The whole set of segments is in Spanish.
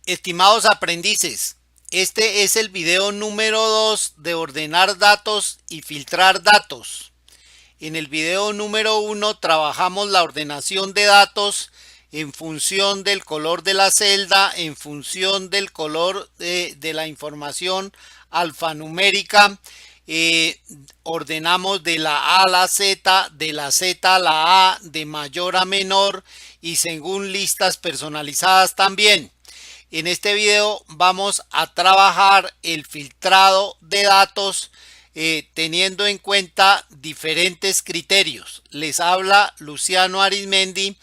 Estimados aprendices, este es el video número 2 de ordenar datos y filtrar datos. En el video número 1 trabajamos la ordenación de datos en función del color de la celda, en función del color de la información alfanumérica. Ordenamos de la A a la Z, de la Z a la A, de mayor a menor y según listas personalizadas también. En este video vamos a trabajar el filtrado de datos teniendo en cuenta diferentes criterios. Les habla Luciano Arizmendi,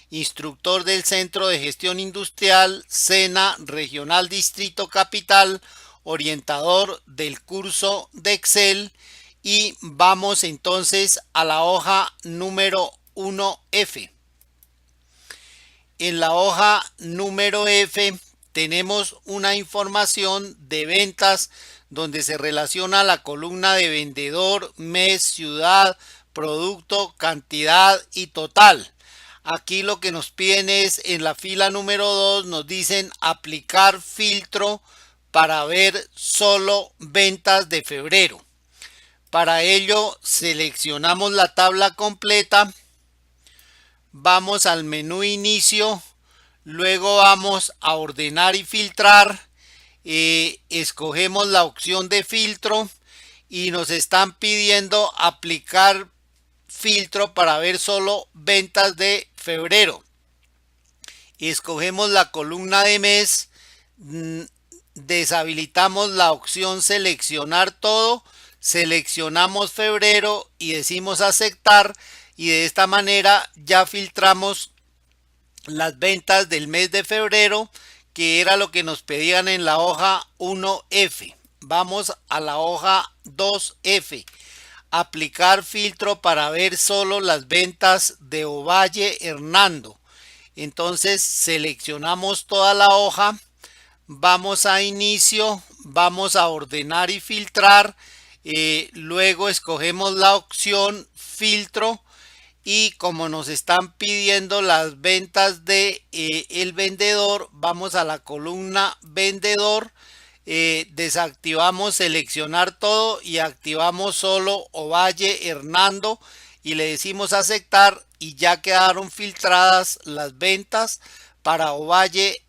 instructor del Centro de Gestión Industrial SENA Regional Distrito Capital, orientador del curso de Excel, y vamos entonces a la hoja número 1F. En la hoja número F tenemos una información de ventas donde se relaciona la columna de vendedor, mes, ciudad, producto, cantidad y total. Aquí lo que nos piden es en la fila número 2 nos dicen aplicar filtro para ver solo ventas de febrero. Para ello seleccionamos la tabla completa, vamos al menú inicio. Luego vamos a ordenar y filtrar. Escogemos la opción de filtro y nos están pidiendo aplicar filtro para ver solo ventas de febrero. Escogemos la columna de mes. Deshabilitamos la opción seleccionar todo. Seleccionamos febrero y decimos aceptar. Y de esta manera ya filtramos las ventas del mes de febrero, que era lo que nos pedían en la hoja 1F. Vamos a la hoja 2F. Aplicar filtro para ver solo las ventas de Ovalle Hernando. Entonces seleccionamos toda la hoja. Vamos a inicio. Vamos a ordenar y filtrar. Luego escogemos la opción filtro. Y como nos están pidiendo las ventas de el vendedor, vamos a la columna vendedor, desactivamos seleccionar todo y activamos solo Ovalle Hernando y le decimos aceptar y ya quedaron filtradas las ventas para Ovalle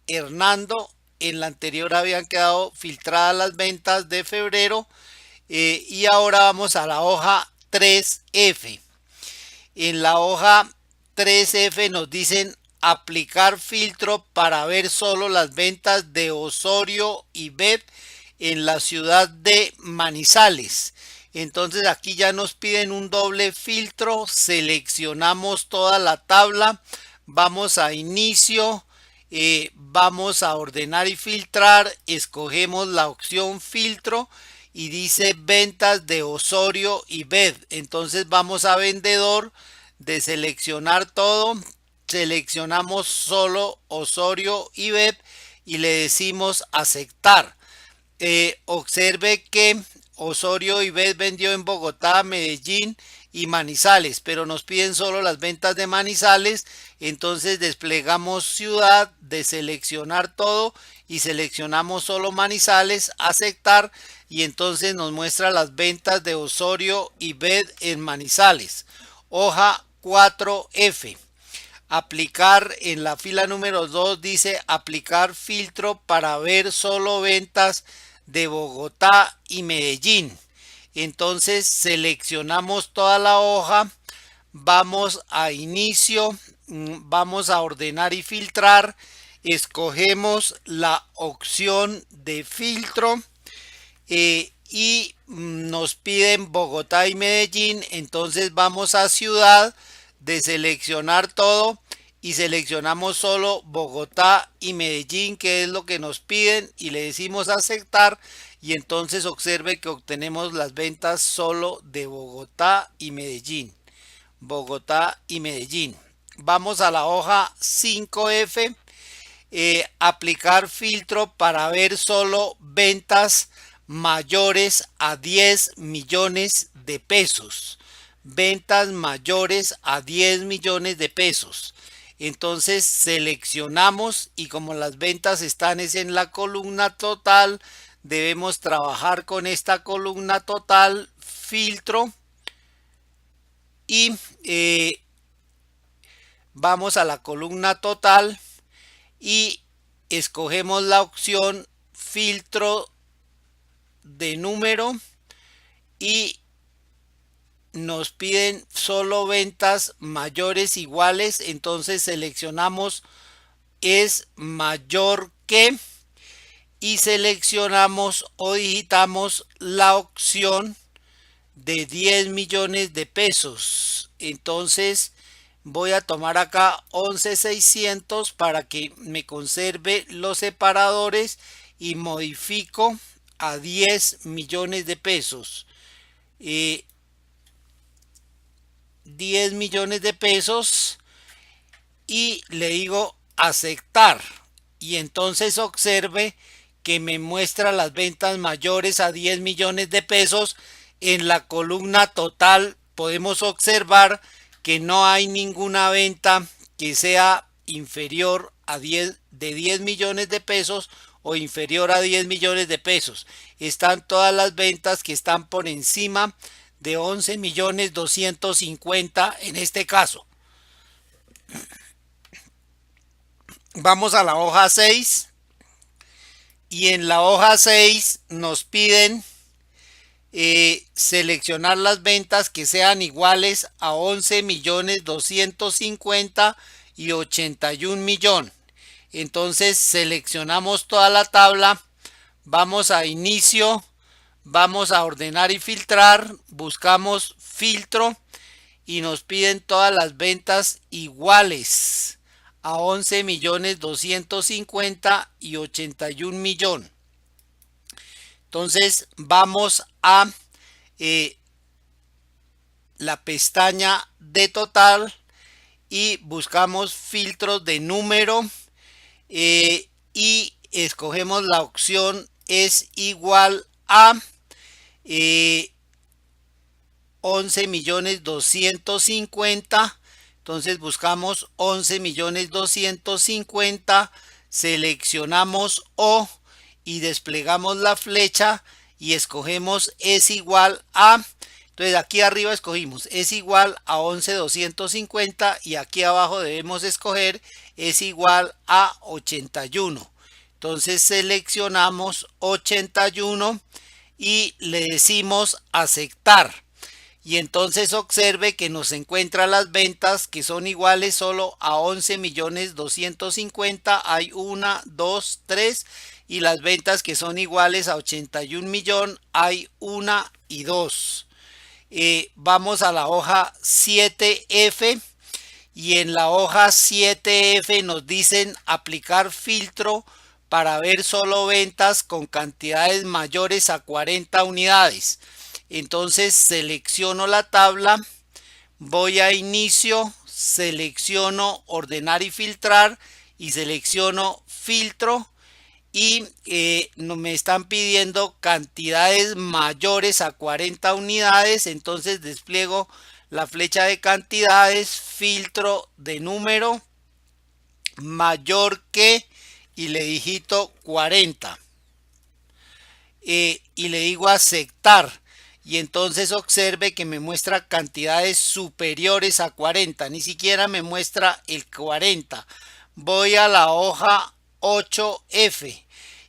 Hernando. En la anterior habían quedado filtradas las ventas de febrero y ahora vamos a la hoja 3F. En la hoja 3F nos dicen aplicar filtro para ver solo las ventas de Osorio y Bet en la ciudad de Manizales. Entonces aquí ya nos piden un doble filtro, seleccionamos toda la tabla, vamos a inicio, vamos a ordenar y filtrar, escogemos la opción filtro y dice ventas de Osorio y Bet. Entonces vamos a vendedor, de seleccionar todo, seleccionamos solo Osorio y Bet y le decimos aceptar. Observe que Osorio y Bet vendió en Bogotá, Medellín y Manizales, pero nos piden solo las ventas de Manizales. Entonces desplegamos ciudad, de seleccionar todo y seleccionamos solo Manizales, aceptar, y entonces nos muestra las ventas de Osorio y Bet en Manizales. Hoja 4F. Aplicar en la fila número 2 dice aplicar filtro para ver solo ventas de Bogotá y Medellín. Entonces seleccionamos toda la hoja, vamos a inicio, vamos a ordenar y filtrar, escogemos la opción de filtro y nos piden Bogotá y Medellín. Entonces vamos a ciudad, de seleccionar todo y seleccionamos solo Bogotá y Medellín, que es lo que nos piden, y le decimos aceptar y entonces observe que obtenemos las ventas solo de Bogotá y Medellín. Bogotá y Medellín. Vamos a la hoja 5F. Aplicar filtro para ver solo ventas mayores a 10 millones de pesos. Ventas mayores a 10 millones de pesos. Entonces seleccionamos y como las ventas están es en la columna total, debemos trabajar con esta columna total, filtro y vamos a la columna total y escogemos la opción filtro de número y nos piden solo ventas mayores iguales, entonces seleccionamos es mayor que y seleccionamos o digitamos la opción de 10 millones de pesos. Entonces voy a tomar acá 11,600 para que me conserve los separadores y modifico a 10 millones de pesos. 10 millones de pesos y le digo aceptar y entonces observe que me muestra las ventas mayores a 10 millones de pesos. En la columna total podemos observar que no hay ninguna venta que sea inferior a 10 millones de pesos o inferior a 10 millones de pesos. Están todas las ventas que están por encima de 11 millones 250 en este caso. Vamos a la hoja 6 y en la hoja 6 nos piden seleccionar las ventas que sean iguales a 11 millones 250 y 81 millones. Entonces seleccionamos toda la tabla, vamos a inicio, vamos a ordenar y filtrar, buscamos filtro y nos piden todas las ventas iguales a 11 millones 250 y 81 millones. Entonces vamos a la pestaña de total y buscamos filtros de número y escogemos la opción es igual a 11 millones 250. Entonces buscamos 11 millones 250, seleccionamos O y desplegamos la flecha y escogemos es igual a, entonces aquí arriba escogimos es igual a 11,250 y aquí abajo debemos escoger es igual a 81. Entonces seleccionamos 81 y le decimos aceptar. Y entonces observe que nos encuentra las ventas que son iguales solo a 11 millones 250. Hay 1, 2, 3. Y las ventas que son iguales a 81 millones hay 1 y 2. Vamos a la hoja 7F. Y en la hoja 7F nos dicen aplicar filtro para ver solo ventas con cantidades mayores a 40 unidades. Entonces selecciono la tabla, voy a inicio, selecciono ordenar y filtrar y selecciono filtro y me están pidiendo cantidades mayores a 40 unidades. Entonces despliego la flecha de cantidades, filtro de número, mayor que y le digito 40 y le digo aceptar. Y entonces observe que me muestra cantidades superiores a 40, ni siquiera me muestra el 40. Voy a la hoja 8F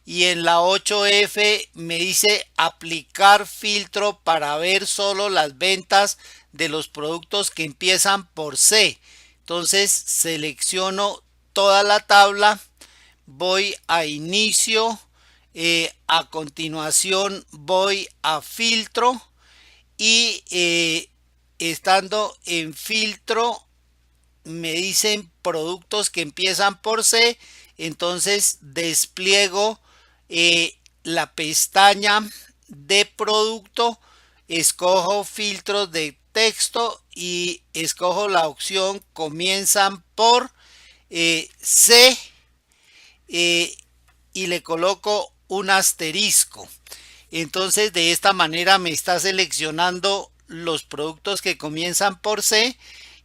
y en la 8F me dice aplicar filtro para ver solo las ventas de los productos que empiezan por C. Entonces selecciono toda la tabla, voy a inicio, a continuación voy a filtro y estando en filtro me dicen productos que empiezan por C. Entonces despliego la pestaña de producto, escojo filtros de texto y escojo la opción comienzan por C y le coloco un asterisco. Entonces de esta manera me está seleccionando los productos que comienzan por C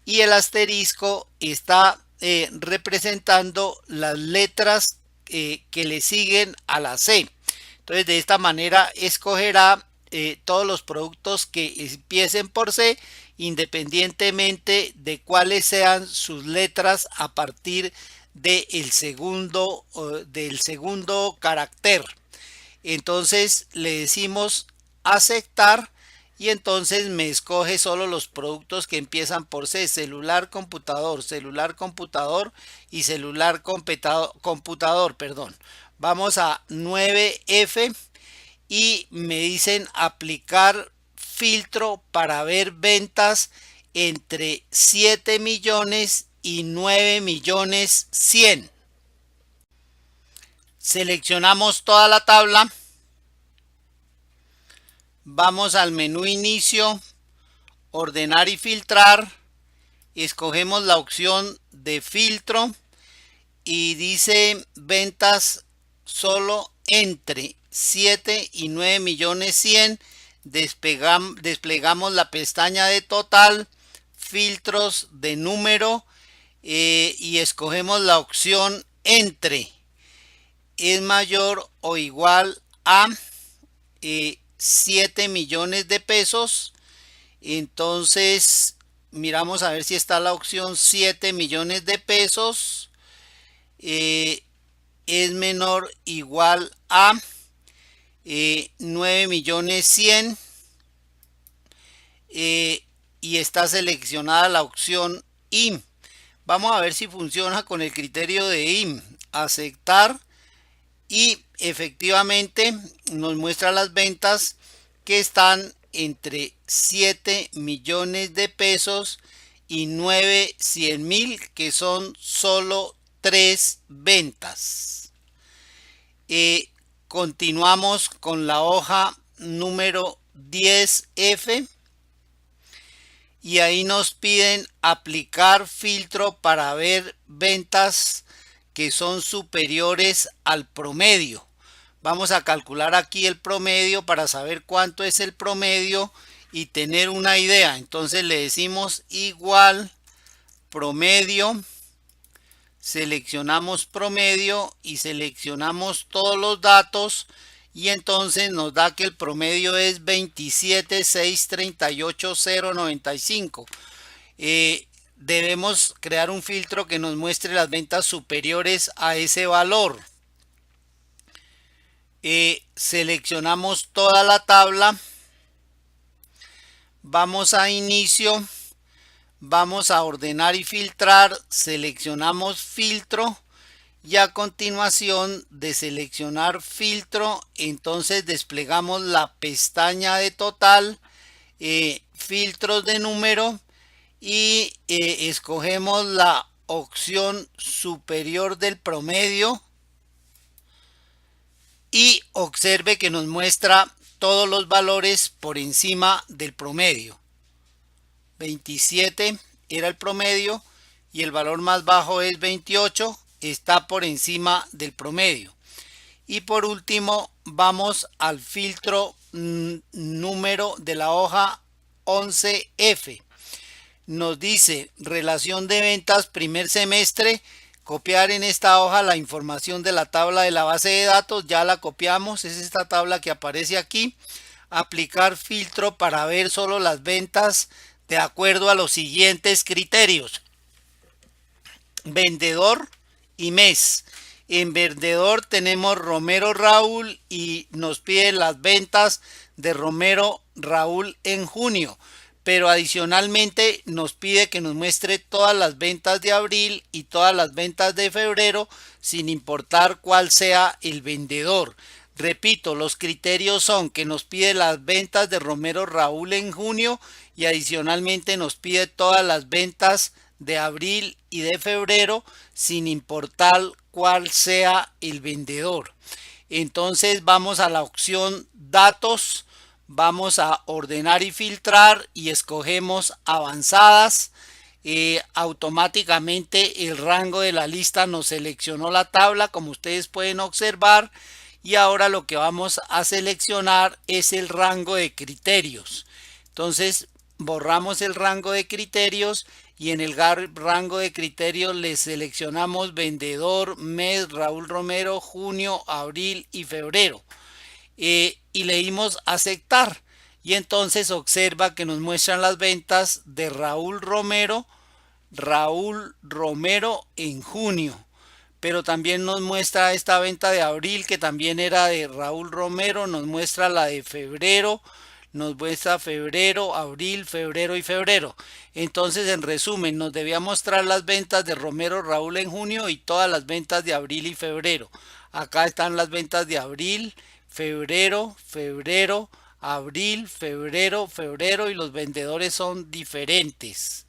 y el asterisco está representando las letras que le siguen a la C. Entonces de esta manera escogerá todos los productos que empiecen por C, independientemente de cuáles sean sus letras a partir del segundo carácter. Entonces le decimos aceptar y entonces me escoge solo los productos que empiezan por C: celular, computador, celular, computador y celular, computador, perdón. Vamos a 9F y me dicen aplicar filtro para ver ventas entre 7 millones y 9 millones 100. Seleccionamos toda la tabla. Vamos al menú inicio, ordenar y filtrar. Escogemos la opción de filtro y dice ventas solo entre 7 y 9 millones 100. Desplegamos la pestaña de total, filtros de número y escogemos la opción entre es mayor o igual a 7 millones de pesos. Entonces miramos a ver si está la opción 7 millones de pesos. Es menor o igual a 9 millones 100 y está seleccionada la opción IM. Vamos a ver si funciona con el criterio de IM. Aceptar y efectivamente nos muestra las ventas que están entre 7 millones de pesos y 9 100,000, que son solo 3 ventas. Continuamos con la hoja número 10F y ahí nos piden aplicar filtro para ver ventas que son superiores al promedio. Vamos a calcular aquí el promedio para saber cuánto es el promedio y tener una idea. Entonces le decimos igual promedio, seleccionamos promedio y seleccionamos todos los datos y entonces nos da que el promedio es 27,638,095. Debemos crear un filtro que nos muestre las ventas superiores a ese valor. Seleccionamos toda la tabla, vamos a inicio, vamos a ordenar y filtrar, seleccionamos filtro y a continuación de seleccionar filtro entonces desplegamos la pestaña de total, filtros de número y escogemos la opción superior del promedio y observe que nos muestra todos los valores por encima del promedio. 27 era el promedio y el valor más bajo es 28, está por encima del promedio. Y por último vamos al filtro número de la hoja 11F. Nos dice relación de ventas primer semestre. Copiar en esta hoja la información de la tabla de la base de datos, ya la copiamos, es esta tabla que aparece aquí. Aplicar filtro para ver solo las ventas de acuerdo a los siguientes criterios: vendedor y mes. En vendedor tenemos Romero Raúl y nos pide las ventas de Romero Raúl en junio. Pero adicionalmente nos pide que nos muestre todas las ventas de abril y todas las ventas de febrero, sin importar cuál sea el vendedor. Repito, los criterios son que nos pide las ventas de Romero Raúl en junio y adicionalmente nos pide todas las ventas de abril y de febrero, sin importar cuál sea el vendedor. Entonces vamos a la opción datos. Vamos a ordenar y filtrar y escogemos avanzadas. Automáticamente el rango de la lista nos seleccionó la tabla, como ustedes pueden observar, y ahora lo que vamos a seleccionar es el rango de criterios. Entonces borramos el rango de criterios y en el rango de criterios le seleccionamos vendedor, mes, Raúl Romero, junio, abril y febrero. Y le dimos aceptar y entonces observa que nos muestran las ventas de Raúl Romero en junio, pero también nos muestra esta venta de abril que también era de Raúl Romero, nos muestra la de febrero, nos muestra febrero, abril, febrero y febrero. Entonces, en resumen, nos debía mostrar las ventas de Romero Raúl en junio y todas las ventas de abril y febrero. Acá están las ventas de abril, febrero, abril, febrero y los vendedores son diferentes.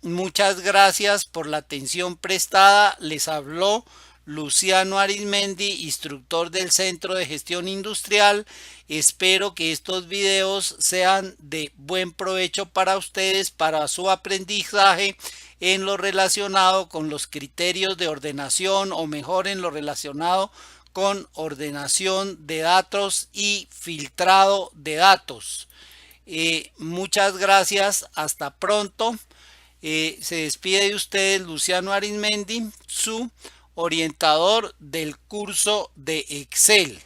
Muchas gracias por la atención prestada. Les habló Luciano Arizmendi, instructor del Centro de Gestión Industrial. Espero que estos videos sean de buen provecho para ustedes, para su aprendizaje en lo relacionado con los criterios de ordenación, o mejor, en lo relacionado con ordenación de datos y filtrado de datos. Muchas gracias, hasta pronto. Se despide de ustedes Luciano Arizmendi, su orientador del curso de Excel.